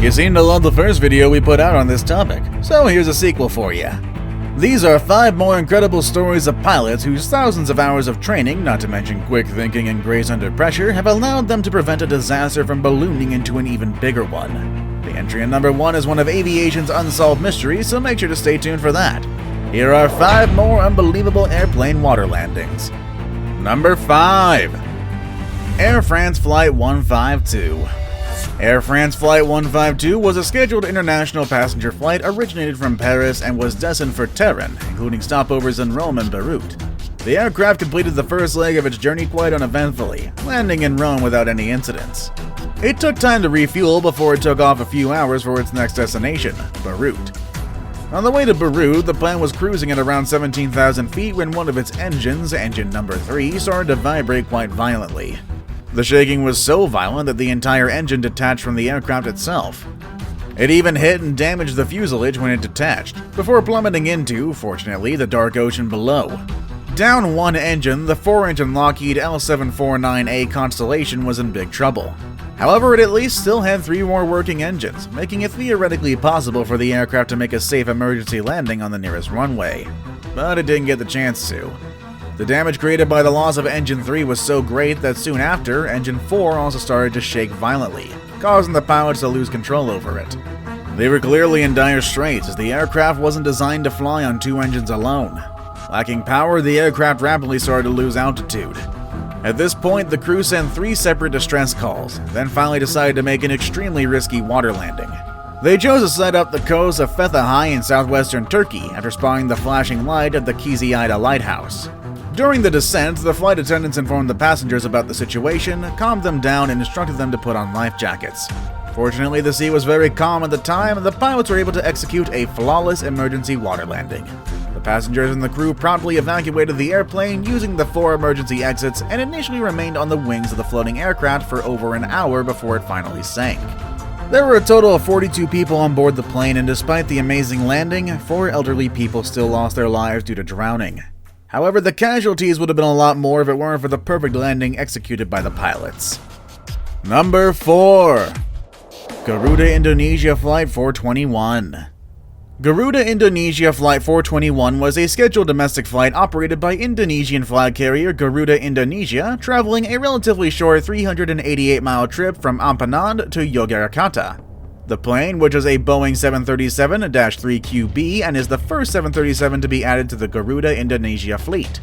You seem to love the first video we put out on this topic, so here's a sequel for you. These are 5 more incredible stories of pilots whose thousands of hours of training, not to mention quick thinking and grace under pressure, have allowed them to prevent a disaster from ballooning into an even bigger one. The entry in number 1 is one of aviation's unsolved mysteries, so make sure to stay tuned for that. Here are 5 more unbelievable airplane water landings. Number 5. Air France Flight 152. Air France Flight 152 was a scheduled international passenger flight originated from Paris and was destined for Tehran, including stopovers in Rome and Beirut. The aircraft completed the first leg of its journey quite uneventfully, landing in Rome without any incidents. It took time to refuel before it took off a few hours for its next destination, Beirut. On the way to Beirut, the plane was cruising at around 17,000 feet when one of its engines, engine number 3, started to vibrate quite violently. The shaking was so violent that the entire engine detached from the aircraft itself. It even hit and damaged the fuselage when it detached, before plummeting into, fortunately, the dark ocean below. Down one engine, the 4-engine Lockheed L749A Constellation was in big trouble. However, it at least still had 3 more working engines, making it theoretically possible for the aircraft to make a safe emergency landing on the nearest runway. But it didn't get the chance to. The damage created by the loss of Engine 3 was so great that soon after, Engine 4 also started to shake violently, causing the pilots to lose control over it. They were clearly in dire straits as the aircraft wasn't designed to fly on 2 engines alone. Lacking power, the aircraft rapidly started to lose altitude. At this point, the crew sent 3 separate distress calls, then finally decided to make an extremely risky water landing. They chose to set up the coast of Fethiye in southwestern Turkey after spotting the flashing light at the Kiziida lighthouse. During the descent, the flight attendants informed the passengers about the situation, calmed them down, and instructed them to put on life jackets. Fortunately, the sea was very calm at the time, and the pilots were able to execute a flawless emergency water landing. The passengers and the crew promptly evacuated the airplane using the 4 emergency exits and initially remained on the wings of the floating aircraft for over an hour before it finally sank. There were a total of 42 people on board the plane, and despite the amazing landing, 4 elderly people still lost their lives due to drowning. However, the casualties would have been a lot more if it weren't for the perfect landing executed by the pilots. Number 4. Garuda Indonesia Flight 421. Garuda Indonesia Flight 421 was a scheduled domestic flight operated by Indonesian flag carrier Garuda Indonesia, traveling a relatively short 388-mile trip from Ampenan to Yogyakarta. The plane, which is a Boeing 737-3QB and is the first 737 to be added to the Garuda Indonesia fleet.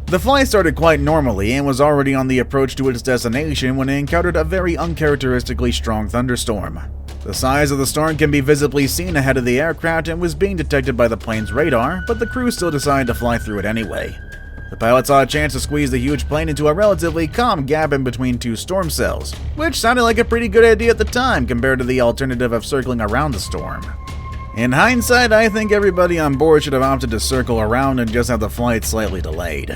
The flight started quite normally and was already on the approach to its destination when it encountered a very uncharacteristically strong thunderstorm. The size of the storm can be visibly seen ahead of the aircraft and was being detected by the plane's radar, but the crew still decided to fly through it anyway. The pilot saw a chance to squeeze the huge plane into a relatively calm gap in between 2 storm cells, which sounded like a pretty good idea at the time compared to the alternative of circling around the storm. In hindsight, I think everybody on board should have opted to circle around and just have the flight slightly delayed.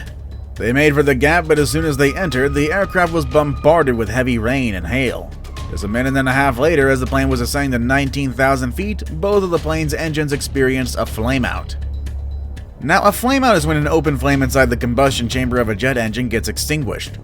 They made for the gap, but as soon as they entered, the aircraft was bombarded with heavy rain and hail. Just a minute and a half later, as the plane was ascending to 19,000 feet, both of the plane's engines experienced a flameout. Now, a flameout is when an open flame inside the combustion chamber of a jet engine gets extinguished.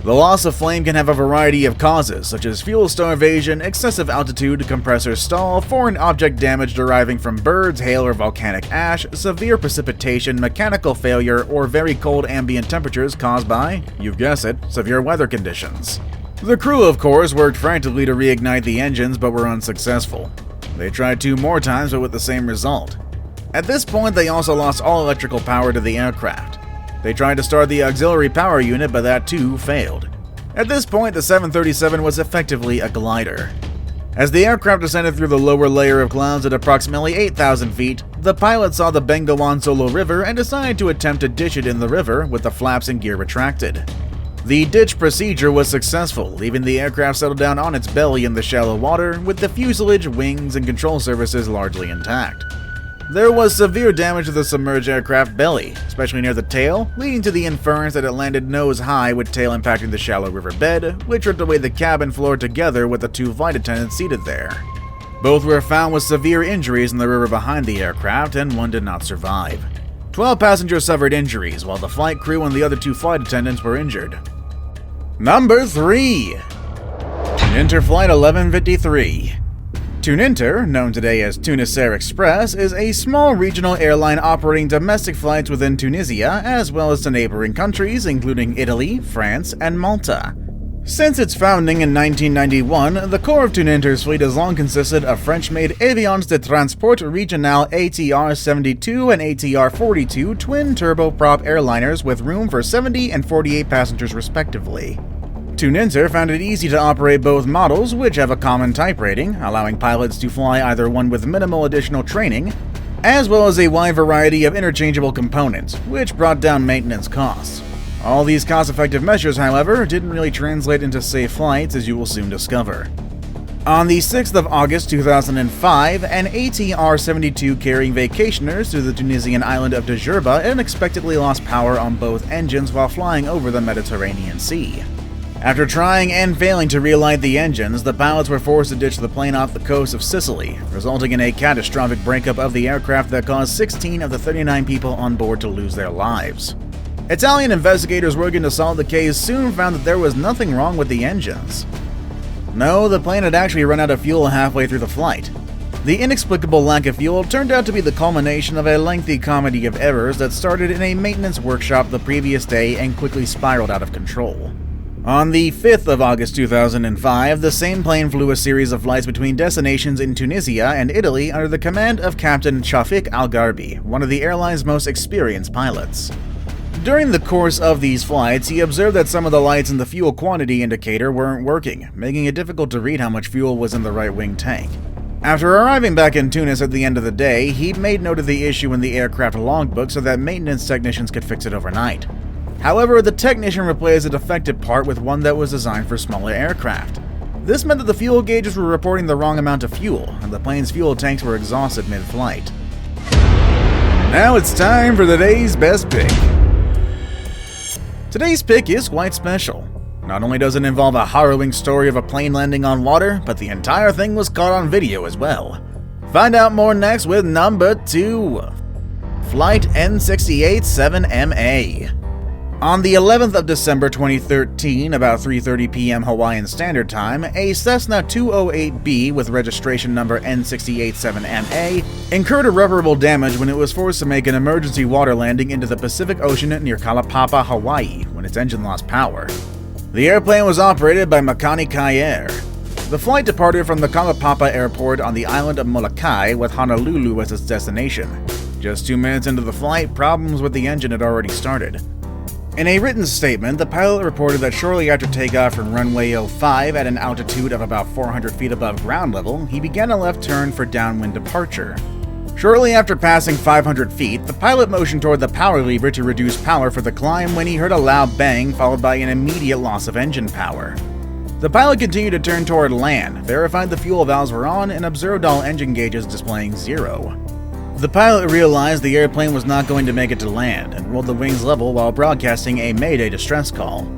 The loss of flame can have a variety of causes, such as fuel starvation, excessive altitude, compressor stall, foreign object damage deriving from birds, hail, or volcanic ash, severe precipitation, mechanical failure, or very cold ambient temperatures caused by, you've guessed it, severe weather conditions. The crew, of course, worked frantically to reignite the engines but were unsuccessful. They tried 2 more times but with the same result. At this point, they also lost all electrical power to the aircraft. They tried to start the auxiliary power unit, but that too failed. At this point, the 737 was effectively a glider. As the aircraft descended through the lower layer of clouds at approximately 8,000 feet, the pilot saw the Bengawan Solo River and decided to attempt to ditch it in the river with the flaps and gear retracted. The ditch procedure was successful, leaving the aircraft settled down on its belly in the shallow water, with the fuselage, wings, and control surfaces largely intact. There was severe damage to the submerged aircraft belly, especially near the tail, leading to the inference that it landed nose high with tail impacting the shallow river bed, which ripped away the cabin floor together with the 2 flight attendants seated there. Both were found with severe injuries in the river behind the aircraft, and one did not survive. 12 passengers suffered injuries, while the flight crew and the other 2 flight attendants were injured. Number 3. Interflight 1153. Tuninter, known today as Tunisair Express, is a small regional airline operating domestic flights within Tunisia, as well as to neighboring countries including Italy, France, and Malta. Since its founding in 1991, the core of Tuninter's fleet has long consisted of French-made Avions de Transport Regional ATR-72 and ATR-42 twin-turboprop airliners with room for 70 and 48 passengers respectively. Tuninter found it easy to operate both models, which have a common type rating, allowing pilots to fly either one with minimal additional training, as well as a wide variety of interchangeable components, which brought down maintenance costs. All these cost-effective measures, however, didn't really translate into safe flights, as you will soon discover. On the 6th of August 2005, an ATR-72 carrying vacationers to the Tunisian island of Djerba unexpectedly lost power on both engines while flying over the Mediterranean Sea. After trying and failing to relight the engines, the pilots were forced to ditch the plane off the coast of Sicily, resulting in a catastrophic breakup of the aircraft that caused 16 of the 39 people on board to lose their lives. Italian investigators working to solve the case soon found that there was nothing wrong with the engines. No, the plane had actually run out of fuel halfway through the flight. The inexplicable lack of fuel turned out to be the culmination of a lengthy comedy of errors that started in a maintenance workshop the previous day and quickly spiraled out of control. On the 5th of August 2005, the same plane flew a series of flights between destinations in Tunisia and Italy under the command of Captain Shafik Al-Garbi, one of the airline's most experienced pilots. During the course of these flights, he observed that some of the lights in the fuel quantity indicator weren't working, making it difficult to read how much fuel was in the right wing tank. After arriving back in Tunis at the end of the day, he made note of the issue in the aircraft logbook so that maintenance technicians could fix it overnight. However, the technician replaced a defective part with one that was designed for smaller aircraft. This meant that the fuel gauges were reporting the wrong amount of fuel, and the plane's fuel tanks were exhausted mid-flight. Now it's time for today's best pick. Today's pick is quite special. Not only does it involve a harrowing story of a plane landing on water, but the entire thing was caught on video as well. Find out more next with number 2. Flight N68-7MA. On the 11th of December 2013, about 3:30 p.m. Hawaiian Standard Time, a Cessna 208B with registration number N68-7MA incurred irreparable damage when it was forced to make an emergency water landing into the Pacific Ocean near Kalapapa, Hawaii, when its engine lost power. The airplane was operated by Makani Kai Air. The flight departed from the Kalapapa airport on the island of Molokai with Honolulu as its destination. Just 2 minutes into the flight, problems with the engine had already started. In a written statement, the pilot reported that shortly after takeoff from runway 05 at an altitude of about 400 feet above ground level, he began a left turn for downwind departure. Shortly after passing 500 feet, the pilot motioned toward the power lever to reduce power for the climb when he heard a loud bang followed by an immediate loss of engine power. The pilot continued to turn toward land, verified the fuel valves were on, and observed all engine gauges displaying 0. The pilot realized the airplane was not going to make it to land and rolled the wings level while broadcasting a Mayday distress call.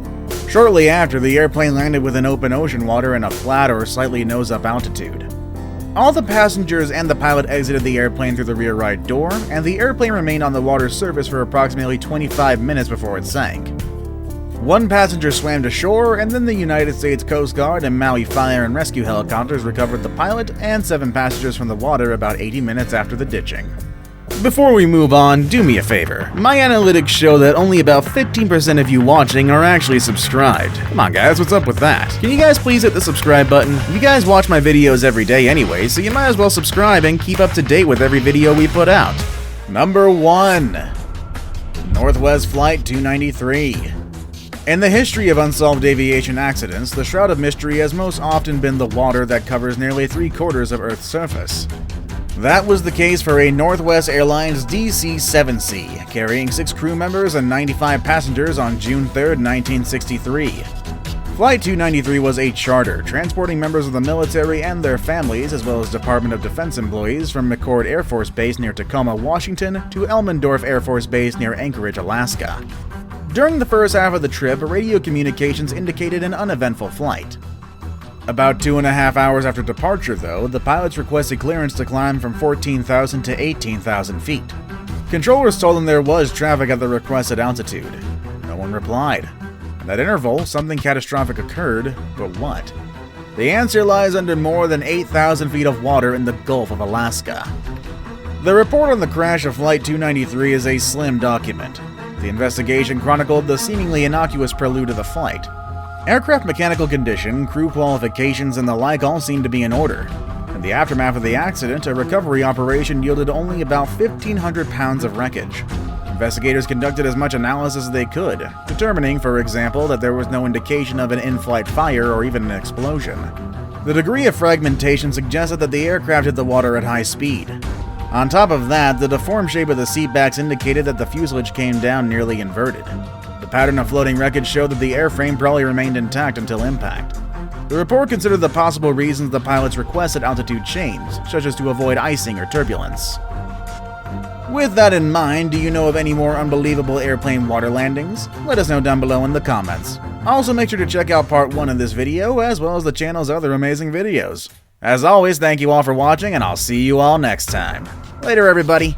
Shortly after, the airplane landed within open ocean water in a flat or slightly nose-up altitude. All the passengers and the pilot exited the airplane through the rear right door, and the airplane remained on the water's surface for approximately 25 minutes before it sank. One passenger swam to shore, and then the United States Coast Guard and Maui fire and rescue helicopters recovered the pilot and 7 passengers from the water about 80 minutes after the ditching. Before we move on, do me a favor. My analytics show that only about 15% of you watching are actually subscribed. Come on guys, what's up with that? Can you guys please hit the subscribe button? You guys watch my videos every day anyway, so you might as well subscribe and keep up to date with every video we put out. Number 1. Northwest Flight 293. In the history of unsolved aviation accidents, the shroud of mystery has most often been the water that covers nearly 3/4 of Earth's surface. That was the case for a Northwest Airlines DC-7C, carrying 6 crew members and 95 passengers on June 3, 1963. Flight 293 was a charter, transporting members of the military and their families, as well as Department of Defense employees, from McChord Air Force Base near Tacoma, Washington, to Elmendorf Air Force Base near Anchorage, Alaska. During the first half of the trip, radio communications indicated an uneventful flight. About 2.5 hours after departure, though, the pilots requested clearance to climb from 14,000 to 18,000 feet. Controllers told them there was traffic at the requested altitude. No one replied. In that interval, something catastrophic occurred, but what? The answer lies under more than 8,000 feet of water in the Gulf of Alaska. The report on the crash of Flight 293 is a slim document. The investigation chronicled the seemingly innocuous prelude of the flight. Aircraft mechanical condition, crew qualifications, and the like all seemed to be in order. In the aftermath of the accident, a recovery operation yielded only about 1,500 pounds of wreckage. Investigators conducted as much analysis as they could, determining, for example, that there was no indication of an in-flight fire or even an explosion. The degree of fragmentation suggested that the aircraft hit the water at high speed. On top of that, the deformed shape of the seatbacks indicated that the fuselage came down nearly inverted. The pattern of floating wreckage showed that the airframe probably remained intact until impact. The report considered the possible reasons the pilots requested altitude change, such as to avoid icing or turbulence. With that in mind, do you know of any more unbelievable airplane water landings? Let us know down below in the comments. Also, make sure to check out part 1 of this video, as well as the channel's other amazing videos. As always, thank you all for watching, and I'll see you all next time. Later, everybody.